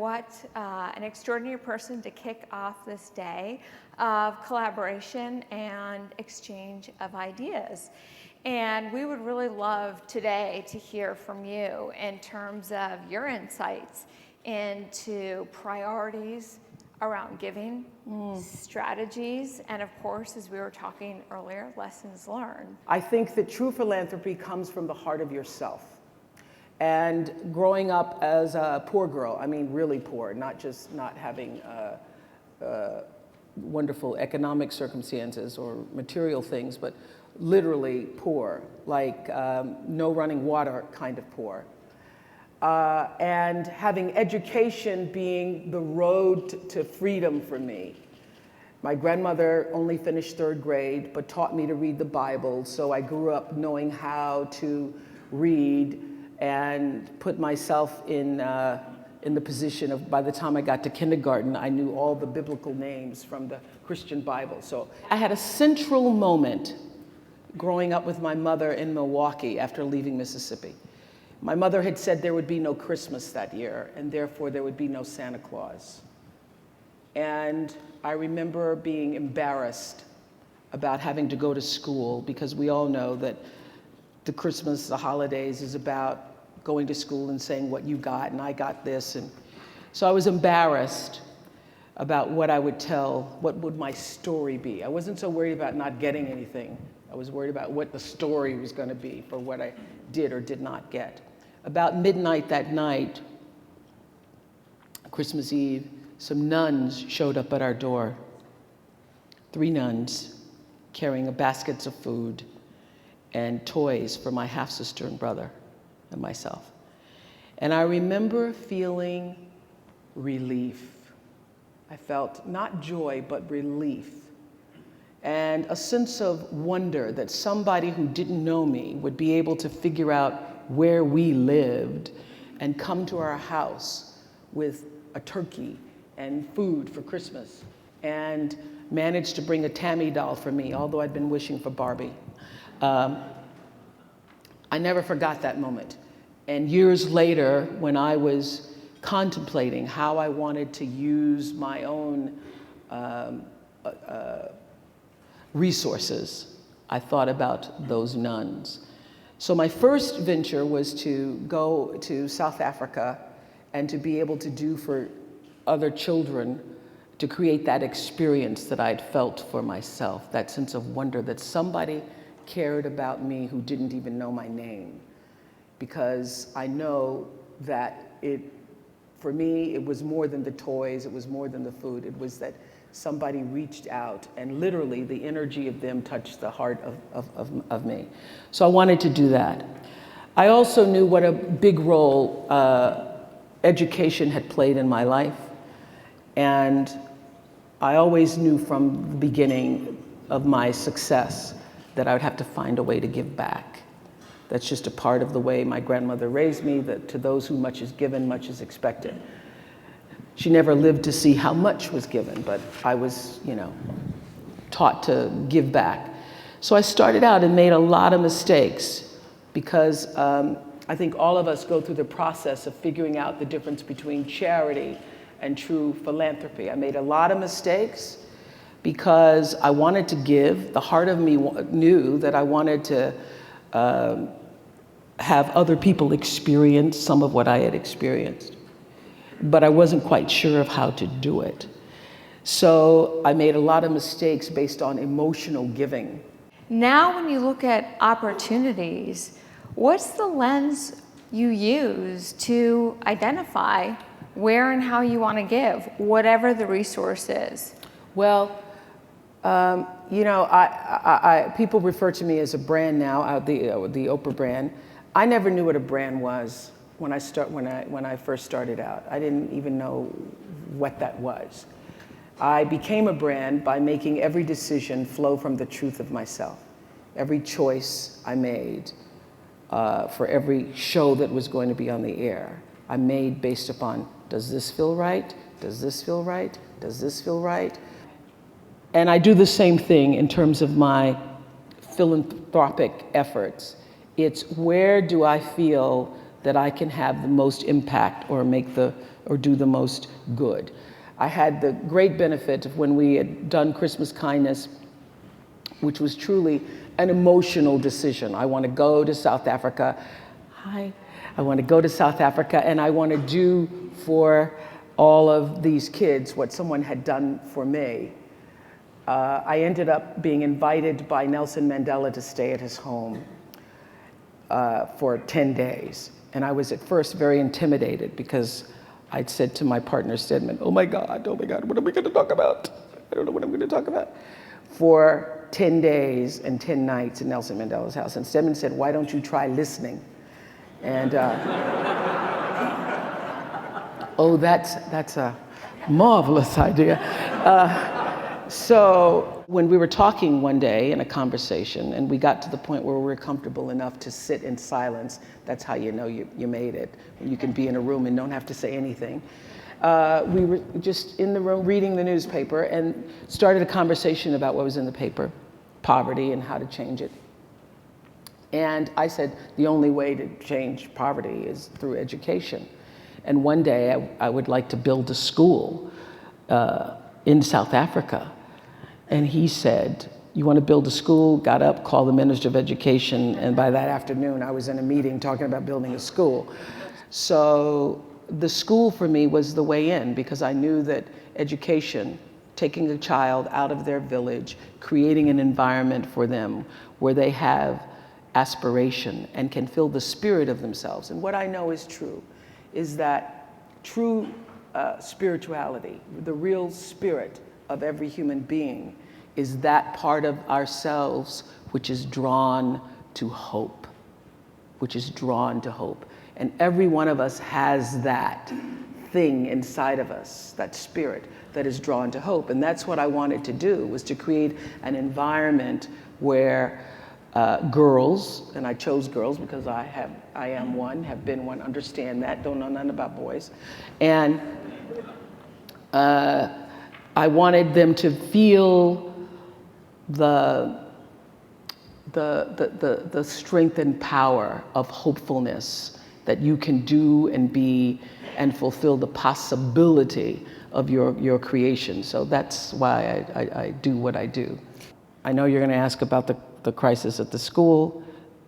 what an extraordinary person to kick off this day of collaboration and exchange of ideas. And we would really love today to hear from you in terms of your insights into priorities around giving, strategies, and of course, as we were talking earlier, lessons learned. I think that true philanthropy comes from the heart of yourself. And growing up as a poor girl, I mean really poor, not just not having wonderful economic circumstances or material things, but literally poor, like no running water kind of poor. And having education being the road to freedom for me. My grandmother only finished 3rd grade, but taught me to read the Bible, so I grew up knowing how to read and put myself in the position of, by the time I got to kindergarten, I knew all the biblical names from the Christian Bible. So I had a central moment growing up with my mother in Milwaukee after leaving Mississippi. My mother had said there would be no Christmas that year, and therefore there would be no Santa Claus. And I remember being embarrassed about having to go to school, because we all know that the Christmas, the holidays, is about going to school and saying what you got, and I got this. And so I was embarrassed about what I would tell, what would my story be. I wasn't so worried about not getting anything. I was worried about what the story was going to be for what I did or did not get. About midnight that night, Christmas Eve, some nuns showed up at our door. 3 nuns carrying baskets of food and toys for my half-sister and brother and myself. And I remember feeling relief. I felt not joy, but relief. And a sense of wonder that somebody who didn't know me would be able to figure out where we lived and come to our house with a turkey and food for Christmas, and managed to bring a Tammy doll for me, although I'd been wishing for Barbie. I never forgot that moment. And years later, when I was contemplating how I wanted to use my own resources, I thought about those nuns. So my first venture was to go to South Africa and to be able to do for other children, to create that experience that I'd felt for myself, that sense of wonder that somebody cared about me who didn't even know my name. Because I know that for me, it was more than the toys, it was more than the food, it was that somebody reached out and literally the energy of them touched the heart of me. So I wanted to do that. I also knew what a big role education had played in my life. And I always knew from the beginning of my success that I would have to find a way to give back. That's just a part of the way my grandmother raised me, that to those who much is given, much is expected. She never lived to see how much was given, but I was, taught to give back. So I started out and made a lot of mistakes, because I think all of us go through the process of figuring out the difference between charity and true philanthropy. I made a lot of mistakes because I wanted to give. The heart of me knew that I wanted to have other people experience some of what I had experienced, but I wasn't quite sure of how to do it. So I made a lot of mistakes based on emotional giving. Now, when you look at opportunities, what's the lens you use to identify where and how you want to give, whatever the resource is? Well, people refer to me as a brand now, the Oprah brand. I never knew what a brand was when I first started out. I didn't even know what that was. I became a brand by making every decision flow from the truth of myself. Every choice I made for every show that was going to be on the air, I made based upon, does this feel right? Does this feel right? Does this feel right? And I do the same thing in terms of my philanthropic efforts. It's where do I feel that I can have the most impact or or do the most good. I had the great benefit of when we had done Christmas Kindness, which was truly an emotional decision. I want to go to South Africa. Hi. I want to go to South Africa, and I want to do for all of these kids what someone had done for me. I ended up being invited by Nelson Mandela to stay at his home for 10 days. And I was at first very intimidated because I'd said to my partner, Stedman, oh my God, what are we going to talk about? I don't know what I'm going to talk about. For 10 days and 10 nights in Nelson Mandela's house. And Stedman said, why don't you try listening? And, oh, that's a marvelous idea. So when we were talking one day in a conversation, and we got to the point where we were comfortable enough to sit in silence, that's how you know you made it. You can be in a room and don't have to say anything. We were just in the room reading the newspaper and started a conversation about what was in the paper, poverty and how to change it. And I said, the only way to change poverty is through education. And one day I would like to build a school in South Africa. And he said, you want to build a school? Got up, called the Minister of Education, and by that afternoon I was in a meeting talking about building a school. So the school for me was the way in, because I knew that education, taking a child out of their village, creating an environment for them where they have aspiration and can feel the spirit of themselves. And what I know is true is that true spirituality, the real spirit of every human being, is that part of ourselves which is drawn to hope, And every one of us has that thing inside of us, that spirit that is drawn to hope. And that's what I wanted to do, was to create an environment where girls, and I chose girls because I am one, have been one, understand that, don't know nothing about boys. And I wanted them to feel the strength and power of hopefulness, that you can do and be and fulfill the possibility of your creation. So that's why I do what I do. I know you're going to ask about the crisis at the school.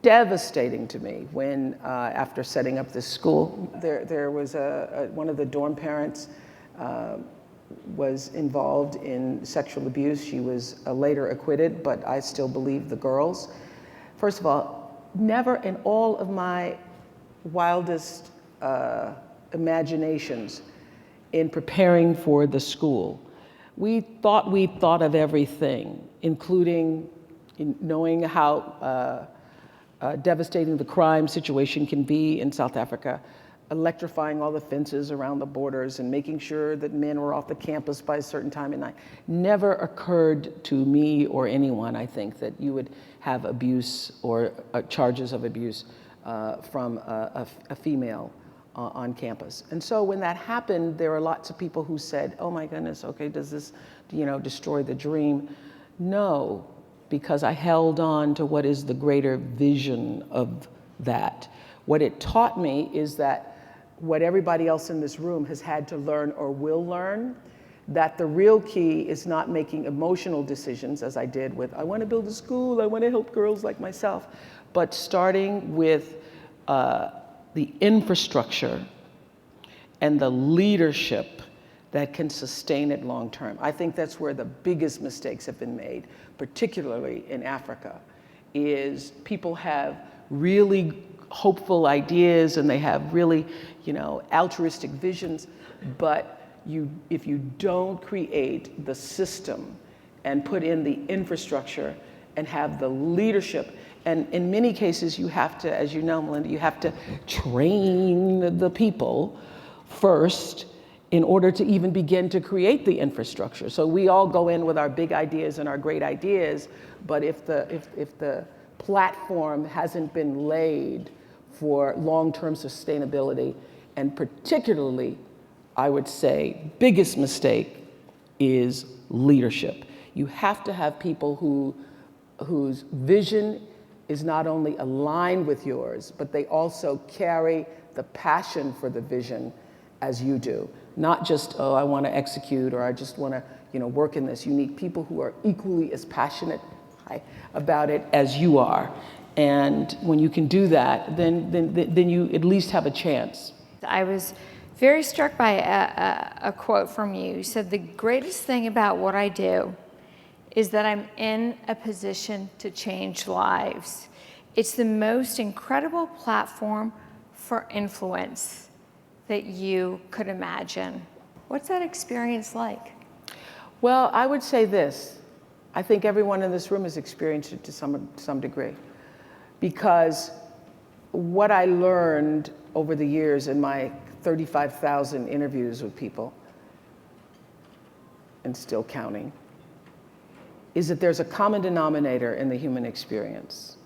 Devastating to me when, after setting up this school, there was one of the dorm parents was involved in sexual abuse. She was later acquitted, but I still believe the girls. First of all, never in all of my wildest imaginations in preparing for the school, we thought of everything, including knowing how devastating the crime situation can be in South Africa, electrifying all the fences around the borders and making sure that men were off the campus by a certain time at night. Never occurred to me or anyone, I think, that you would have abuse or charges of abuse from a female on campus. And so when that happened, there were lots of people who said, oh my goodness, okay, does this, destroy the dream? No, because I held on to what is the greater vision of that. What it taught me is that what everybody else in this room has had to learn or will learn, that the real key is not making emotional decisions, as I did with, I want to build a school, I want to help girls like myself, but starting with the infrastructure and the leadership that can sustain it long term. I think that's where the biggest mistakes have been made, particularly in Africa, is people have really hopeful ideas and they have really, altruistic visions, but if you don't create the system and put in the infrastructure and have the leadership, and in many cases you have to, as you know, Melinda, you have to train the people first in order to even begin to create the infrastructure. So we all go in with our big ideas and our great ideas, but if the platform hasn't been laid for long-term sustainability, and particularly, I would say, biggest mistake is leadership. You have to have people whose vision is not only aligned with yours, but they also carry the passion for the vision as you do. Not just, oh, I want to execute, or I just want to, work in this. You need people who are equally as passionate about it as you are. And when you can do that, then you at least have a chance. I was very struck by a quote from you. You said, the greatest thing about what I do is that I'm in a position to change lives. It's the most incredible platform for influence that you could imagine. What's that experience like? Well, I would say this. I think everyone in this room has experienced it to some degree. Because what I learned over the years in my 35,000 interviews with people, and still counting, is that there's a common denominator in the human experience.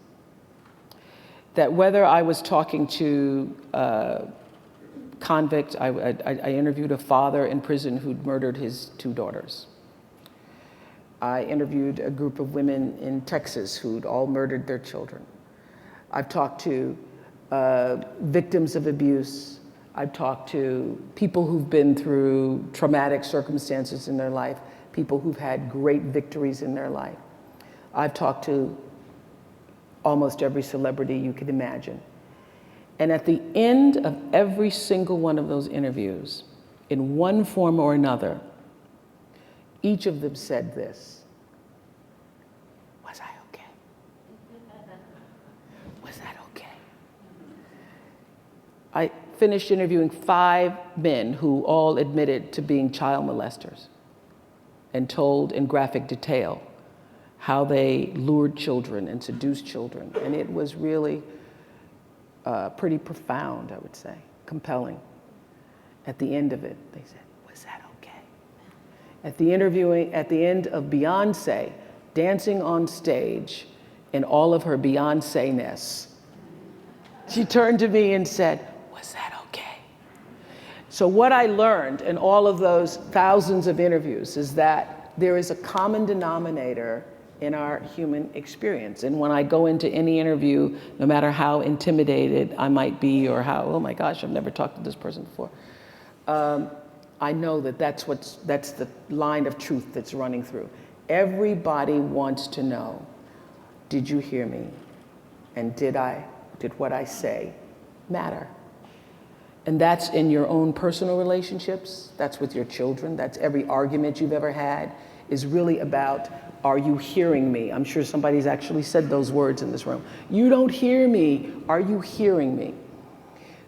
That whether I was talking to a convict, I interviewed a father in prison who'd murdered his 2 daughters. I interviewed a group of women in Texas who'd all murdered their children. I've talked to victims of abuse. I've talked to people who've been through traumatic circumstances in their life, people who've had great victories in their life. I've talked to almost every celebrity you could imagine. And at the end of every single one of those interviews, in one form or another, each of them said this: was I okay? Was that okay? I finished interviewing 5 men who all admitted to being child molesters and told in graphic detail how they lured children and seduced children. And it was really pretty profound, I would say, compelling. At the end of it, they said, was that okay? At the end of Beyoncé dancing on stage in all of her Beyoncé-ness, she turned to me and said, was that okay? So what I learned in all of those thousands of interviews is that there is a common denominator in our human experience. And when I go into any interview, no matter how intimidated I might be or how, oh my gosh, I've never talked to this person before, I know that that's the line of truth that's running through. Everybody wants to know, did you hear me? And did what I say matter? And that's in your own personal relationships, that's with your children, that's every argument you've ever had is really about, are you hearing me? I'm sure somebody's actually said those words in this room. You don't hear me, are you hearing me?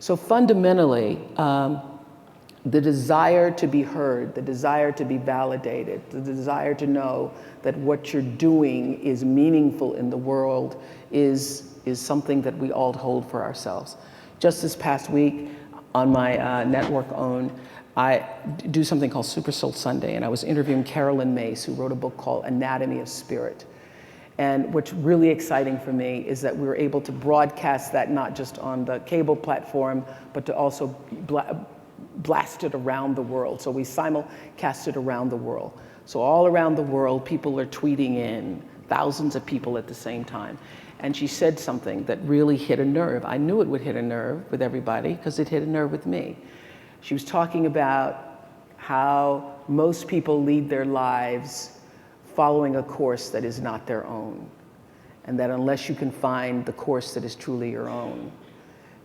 So fundamentally, the desire to be heard, the desire to be validated, the desire to know that what you're doing is meaningful in the world is something that we all hold for ourselves. Just this past week on my network own, I do something called Super Soul Sunday, and I was interviewing Carolyn Mace, who wrote a book called Anatomy of Spirit. And what's really exciting for me is that we were able to broadcast that not just on the cable platform, but to also blast it around the world. So we simulcast it around the world. So all around the world, people are tweeting in, thousands of people at the same time. And she said something that really hit a nerve. I knew it would hit a nerve with everybody because it hit a nerve with me. She was talking about how most people lead their lives following a course that is not their own. And that unless you can find the course that is truly your own,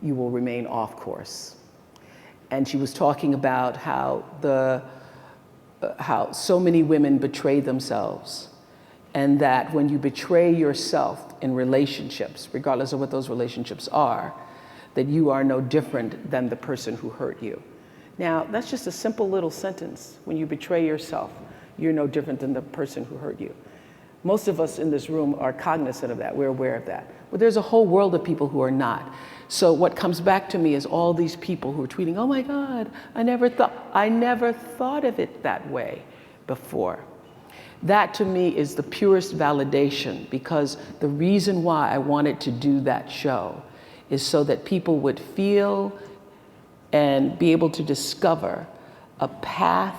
you will remain off course. And she was talking about how so many women betray themselves, and that when you betray yourself in relationships, regardless of what those relationships are, that you are no different than the person who hurt you. Now, that's just a simple little sentence. When you betray yourself, you're no different than the person who hurt you. Most of us in this room are cognizant of that. We're aware of that. But there's a whole world of people who are not. So what comes back to me is all these people who are tweeting, oh my God, I never thought of it that way before. That to me is the purest validation, because the reason why I wanted to do that show is so that people would feel and be able to discover a path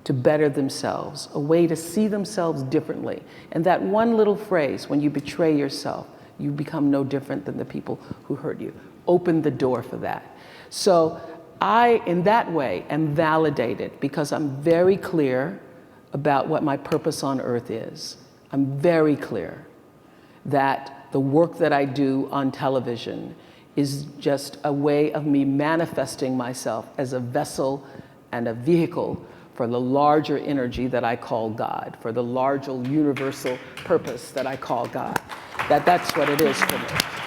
to better themselves, a way to see themselves differently. And that one little phrase, when you betray yourself, you become no different than the people who hurt you. Open the door for that. So I, in that way, am validated because I'm very clear about what my purpose on earth is. I'm very clear that the work that I do on television is just a way of me manifesting myself as a vessel and a vehicle for the larger energy that I call God, for the larger universal purpose that I call God. That's what it is for me.